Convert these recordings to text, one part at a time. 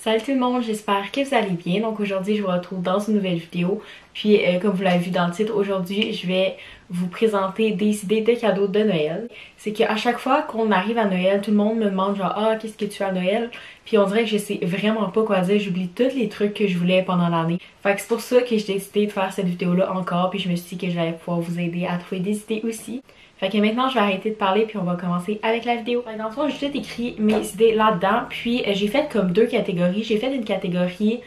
Salut tout le monde, j'espère que vous allez bien. Donc aujourd'hui je vous retrouve dans une nouvelle vidéo. Puis comme vous l'avez vu dans le titre, aujourd'hui je vais vous présenter des idées de cadeaux de Noël. C'est qu'à chaque fois qu'on arrive à Noël, tout le monde me demande genre ah qu'est-ce que tu fais à Noël? Puis on dirait que je sais vraiment pas quoi dire, j'oublie tous les trucs que je voulais pendant l'année. Fait que c'est pour ça que j'ai décidé de faire cette vidéo là encore, puis je me suis dit que j'allais pouvoir vous aider à trouver des idées aussi. Fait que maintenant je vais arrêter de parler puis on va commencer avec la vidéo. Dans le fond j'ai tout écrit mes idées là-dedans, puis j'ai fait comme deux catégories. J'ai fait une catégorie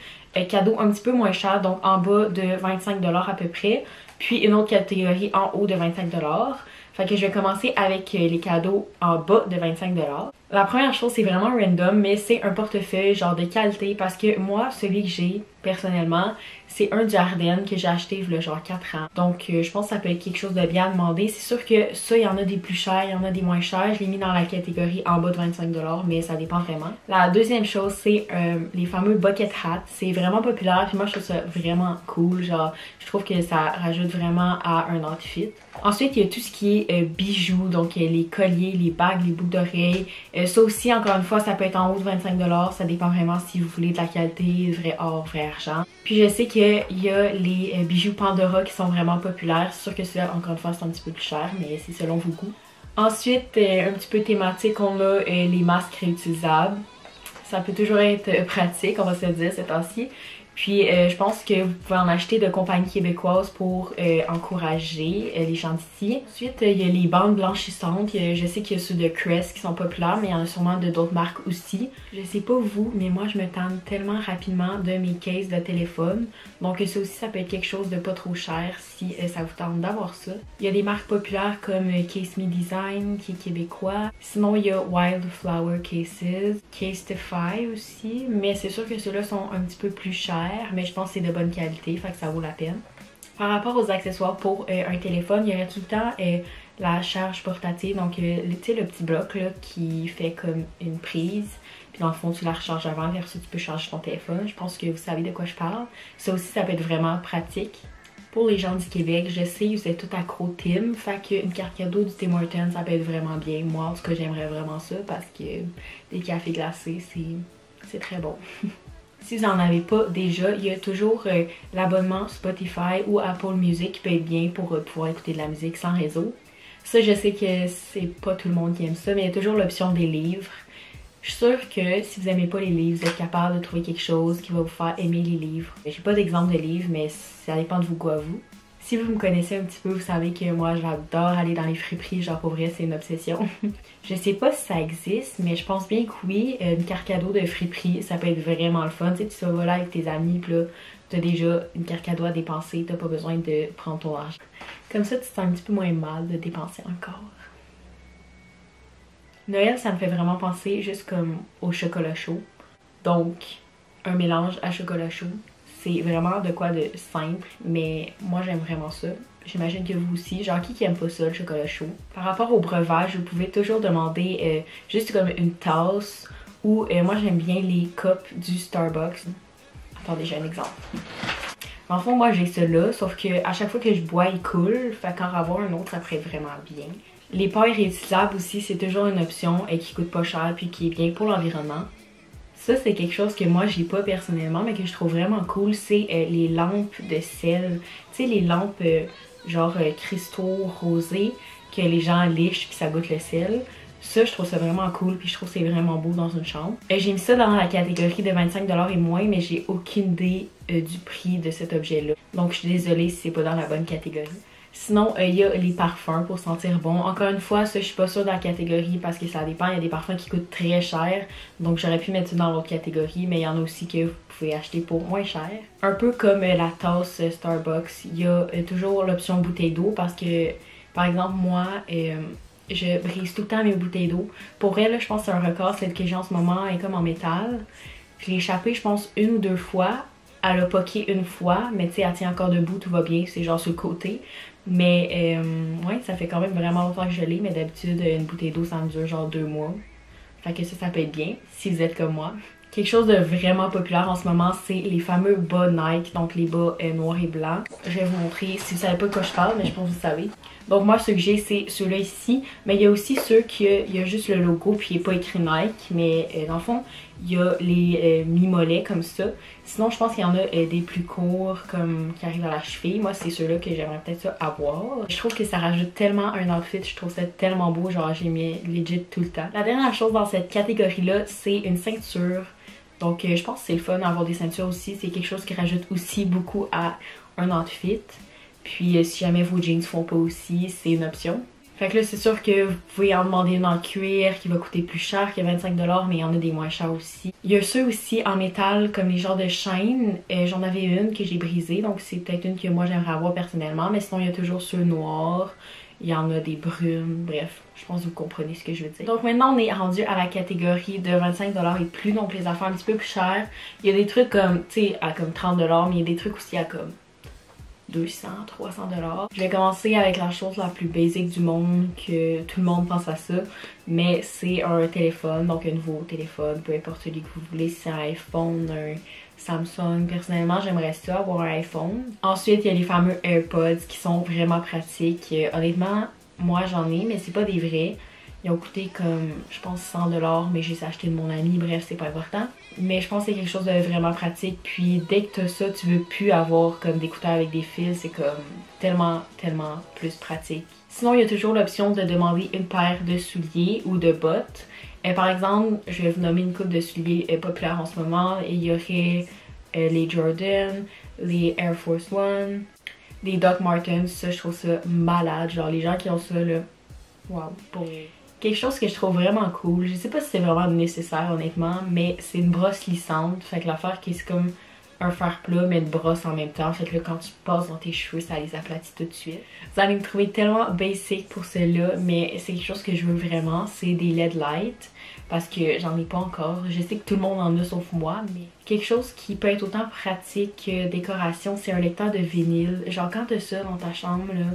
cadeau un petit peu moins cher, donc en bas de 25$ à peu près, puis une autre catégorie en haut de 25$. Fait que je vais commencer avec les cadeaux en bas de 25$. La première chose c'est vraiment random, mais c'est un portefeuille genre de qualité parce que moi celui que j'ai personnellement c'est un Jardin que j'ai acheté il y a genre 4 ans. Donc je pense que ça peut être quelque chose de bien à demander. C'est sûr que ça il y en a des plus chers, il y en a des moins chers. Je l'ai mis dans la catégorie en bas de 25$, mais ça dépend vraiment. La deuxième chose c'est les fameux bucket hats. C'est vraiment populaire puis moi je trouve ça vraiment cool. Genre je trouve que ça rajoute vraiment à un outfit. Ensuite il y a tout ce qui est bijoux, donc les colliers, les bagues, les boucles d'oreilles. Ça aussi encore une fois ça peut être en haut de 25$. Ça dépend vraiment si vous voulez de la qualité, vrai or, vrai argent. Puis je sais qu'il y a les bijoux Pandora qui sont vraiment populaires. C'est sûr que ceux-là, encore une fois, c'est un petit peu plus cher, mais c'est selon vos goûts. Ensuite, un petit peu thématique, on a les masques réutilisables. Ça peut toujours être pratique, on va se le dire, cette temps-ci. Puis je pense que vous pouvez en acheter de compagnies québécoises pour encourager les gens d'ici. Ensuite, il y a les bandes blanchissantes. Je sais qu'il y a ceux de Crest qui sont populaires, mais il y en a sûrement de d'autres marques aussi. Je sais pas vous, mais moi je me tanne tellement rapidement de mes cases de téléphone. Donc ça aussi, ça peut être quelque chose de pas trop cher si ça vous tente d'avoir ça. Il y a des marques populaires comme Case Me Design qui est québécois. Sinon, il y a Wildflower Cases, Casetify aussi, mais c'est sûr que ceux-là sont un petit peu plus chers. Mais je pense que c'est de bonne qualité, fait que ça vaut la peine. Par rapport aux accessoires pour un téléphone, il y aurait tout le temps la charge portative, donc tu sais le petit bloc là qui fait comme une prise, puis dans le fond tu la recharges avant, versus tu peux charger ton téléphone. Je pense que vous savez de quoi je parle. Ça aussi ça peut être vraiment pratique. Pour les gens du Québec, je sais vous êtes tout accro Tim, fait qu'une carte cadeau du Tim Hortons ça peut être vraiment bien. Moi en tout cas j'aimerais vraiment ça parce que les cafés glacés c'est très bon. Si vous n'en avez pas déjà, il y a toujours l'abonnement Spotify ou Apple Music qui peut être bien pour pouvoir écouter de la musique sans réseau. Ça, je sais que c'est pas tout le monde qui aime ça, mais il y a toujours l'option des livres. Je suis sûre que si vous n'aimez pas les livres, vous êtes capable de trouver quelque chose qui va vous faire aimer les livres. J'ai pas d'exemple de livre, mais ça dépend de vos goûts à vous. Si vous me connaissez un petit peu, vous savez que moi j'adore aller dans les friperies, genre pour vrai c'est une obsession. Je sais pas si ça existe, mais je pense bien que oui, une carte cadeau de friperie, ça peut être vraiment le fun. Tu sais, tu vas là avec tes amis, pis là, t'as déjà une carte cadeau à dépenser, t'as pas besoin de prendre ton argent. Comme ça, tu te sens un petit peu moins mal de dépenser encore. Noël, ça me fait vraiment penser juste comme au chocolat chaud. Donc, un mélange à chocolat chaud. C'est vraiment de quoi de simple, mais moi j'aime vraiment ça. J'imagine que vous aussi. Genre qui aime pas ça, le chocolat chaud? Par rapport au breuvage, vous pouvez toujours demander juste comme une tasse ou moi j'aime bien les cups du Starbucks. Attendez, j'ai un exemple. En fond, moi j'ai celui-là, sauf que à chaque fois que je bois, il coule. Fait qu'en avoir un autre, ça ferait vraiment bien. Les pailles réutilisables aussi, c'est toujours une option qui coûte pas cher puis qui est bien pour l'environnement. Ça, c'est quelque chose que moi, j'ai pas personnellement, mais que je trouve vraiment cool. C'est les lampes de sel. Tu sais, les lampes genre cristaux rosés que les gens lichent puis ça goûte le sel. Ça, je trouve ça vraiment cool puis je trouve que c'est vraiment beau dans une chambre. J'ai mis ça dans la catégorie de 25$ et moins, mais j'ai aucune idée du prix de cet objet-là. Donc, je suis désolée si c'est pas dans la bonne catégorie. Sinon, il y a les parfums pour sentir bon. Encore une fois, ça, je suis pas sûre de la catégorie parce que ça dépend. Il y a des parfums qui coûtent très cher. Donc, j'aurais pu mettre ça dans l'autre catégorie. Mais il y en a aussi que vous pouvez acheter pour moins cher. Un peu comme la tasse Starbucks, il y a toujours l'option bouteille d'eau parce que, par exemple, moi, je brise tout le temps mes bouteilles d'eau. Pour elle, je pense que c'est un record. Celle que j'ai en ce moment est comme en métal. Je l'ai échappée, je pense, une ou deux fois. Elle a poqué une fois, mais tu sais, elle tient encore debout, tout va bien. C'est genre sur le côté. Mais ouais, ça fait quand même vraiment longtemps que je l'ai, mais d'habitude, une bouteille d'eau, ça me dure genre 2 mois. Fait que ça peut être bien, si vous êtes comme moi. Quelque chose de vraiment populaire en ce moment, c'est les fameux bas Nike, donc les bas noirs et blancs. Je vais vous montrer, si vous savez pas de quoi je parle, mais je pense que vous savez. Donc moi, ceux que j'ai, c'est ceux-là ici. Mais il y a aussi ceux qui il y a juste le logo, puis il n'est pas écrit Nike. Mais dans le fond, il y a les mi-mollets comme ça. Sinon, je pense qu'il y en a des plus courts comme qui arrivent à la cheville. Moi, c'est ceux-là que j'aimerais peut-être ça avoir. Je trouve que ça rajoute tellement un outfit. Je trouve ça tellement beau. Genre, j'ai mis legit tout le temps. La dernière chose dans cette catégorie-là, c'est une ceinture. Donc, je pense que c'est le fun d'avoir des ceintures aussi. C'est quelque chose qui rajoute aussi beaucoup à un outfit. Puis, si jamais vos jeans font pas aussi, c'est une option. Fait que là, c'est sûr que vous pouvez en demander une en cuir qui va coûter plus cher que 25$, mais il y en a des moins chers aussi. Il y a ceux aussi en métal comme les genres de chaînes. J'en avais une que j'ai brisée, donc c'est peut-être une que moi j'aimerais avoir personnellement. Mais sinon, il y a toujours ceux noirs. Il y en a des brunes. Bref, je pense que vous comprenez ce que je veux dire. Donc maintenant, on est rendu à la catégorie de 25$ et plus. Donc les affaires un petit peu plus chères. Il y a des trucs comme, tu sais, à comme 30$, mais il y a des trucs aussi à comme 200, 300$. Je vais commencer avec la chose la plus basique du monde, que tout le monde pense à ça, mais c'est un téléphone, donc un nouveau téléphone, peu importe celui que vous voulez, si c'est un iPhone, un Samsung. Personnellement, j'aimerais ça, avoir un iPhone. Ensuite, il y a les fameux AirPods qui sont vraiment pratiques. Honnêtement, moi j'en ai, mais c'est pas des vrais. Ils ont coûté comme, je pense, 100$, mais je les ai achetés de mon ami, bref, c'est pas important. Mais je pense que c'est quelque chose de vraiment pratique. Puis dès que t'as ça, tu veux plus avoir comme d'écouteurs avec des fils. C'est comme tellement plus pratique. Sinon, il y a toujours l'option de demander une paire de souliers ou de bottes. Par exemple, je vais vous nommer une coupe de souliers populaires en ce moment. Il y aurait les Jordan, les Air Force One, les Doc Martens. Ça, je trouve ça malade. Genre, les gens qui ont ça, là, wow, pour... Quelque chose que je trouve vraiment cool, je sais pas si c'est vraiment nécessaire honnêtement, mais c'est une brosse lissante. Fait que l'affaire qui est comme un fer plat mais une brosse en même temps. Fait que là, quand tu passes dans tes cheveux, ça les aplatit tout de suite. Vous allez me trouver tellement basic pour celle-là, mais c'est quelque chose que je veux vraiment. C'est des LED lights parce que j'en ai pas encore. Je sais que tout le monde en a sauf moi, mais quelque chose qui peut être autant pratique que décoration, c'est un lecteur de vinyle. Genre quand t'as ça dans ta chambre, là,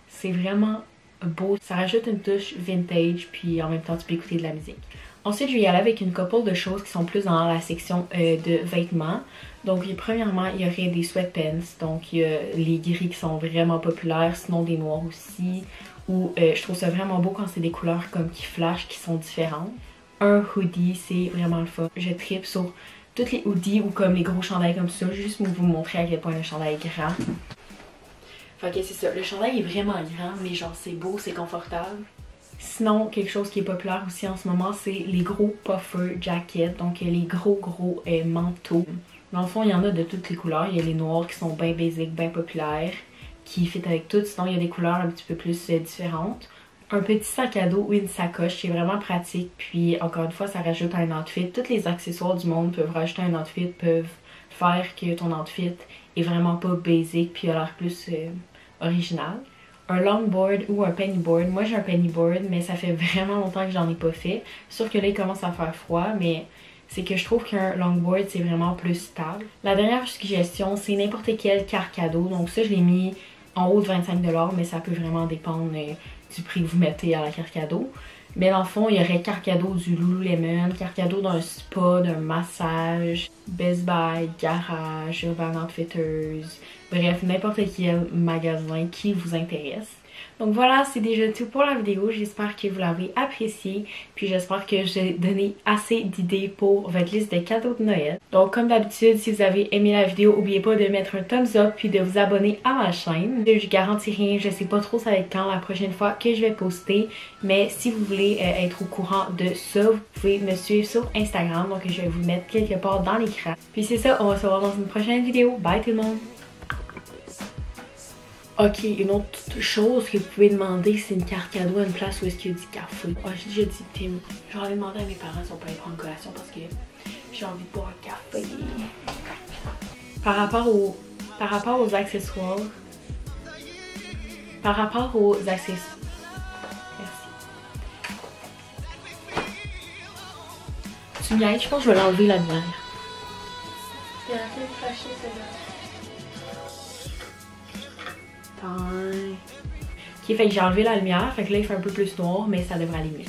c'est vraiment beau. Ça rajoute une touche vintage, puis en même temps tu peux écouter de la musique. Ensuite, je vais y aller avec une couple de choses qui sont plus dans la section de vêtements. Donc, premièrement, il y aurait des sweatpants. Donc, il y a les gris qui sont vraiment populaires, sinon des noirs aussi. Ou je trouve ça vraiment beau quand c'est des couleurs comme qui flashent, qui sont différentes. Un hoodie, c'est vraiment le fun. Je tripe sur toutes les hoodies ou comme les gros chandails comme ça, juste pour vous montrer à quel point le chandail est grand. Fait que c'est ça, le chandail est vraiment grand, mais genre c'est beau, c'est confortable. Sinon, quelque chose qui est populaire aussi en ce moment, c'est les gros puffer jackets, donc les gros manteaux. Dans le fond, il y en a de toutes les couleurs. Il y a les noirs qui sont bien basiques, bien populaires, qui fit avec tout. Sinon, il y a des couleurs un petit peu plus différentes. Un petit sac à dos ou une sacoche, c'est vraiment pratique. Puis, encore une fois, ça rajoute un outfit. Tous les accessoires du monde peuvent rajouter un outfit, peuvent faire que ton outfit est vraiment pas basic, puis a l'air plus original. Un longboard ou un pennyboard. Moi j'ai un pennyboard, mais ça fait vraiment longtemps que j'en ai pas fait. Sûr que là il commence à faire froid, mais c'est que je trouve qu'un longboard c'est vraiment plus stable. La dernière suggestion, c'est n'importe quelle carte cadeau. Donc ça je l'ai mis en haut de 25$, mais ça peut vraiment dépendre du prix que vous mettez à la carte cadeau. Mais dans le fond, il y aurait carte cadeau du Lululemon, carte cadeau d'un spa, d'un massage, Best Buy, Garage, Urban Outfitters, bref, n'importe quel magasin qui vous intéresse. Donc voilà, c'est déjà tout pour la vidéo. J'espère que vous l'avez apprécié. Puis j'espère que j'ai donné assez d'idées pour votre liste de cadeaux de Noël. Donc comme d'habitude, si vous avez aimé la vidéo, n'oubliez pas de mettre un thumbs up puis de vous abonner à ma chaîne. Je garantis rien, je sais pas trop ça va être quand la prochaine fois que je vais poster. Mais si vous voulez être au courant de ça, vous pouvez me suivre sur Instagram. Donc je vais vous mettre quelque part dans l'écran. Puis c'est ça, on va se voir dans une prochaine vidéo. Bye tout le monde! Ok, une autre chose que vous pouvez demander, c'est une carte cadeau à une place où est-ce qu'il y a du café. Oh, j'ai déjà dit Tim. Je vais aller demander à mes parents si on peut aller prendre collation parce que j'ai envie de boire un café. Par rapport aux accessoires. Merci. Tu m'y aides? Je pense que je vais l'enlever la lumière. C'est la tête flashée celle-là. Ok, fait que j'ai enlevé la lumière, fait que là il fait un peu plus noir, mais ça devrait aller mieux.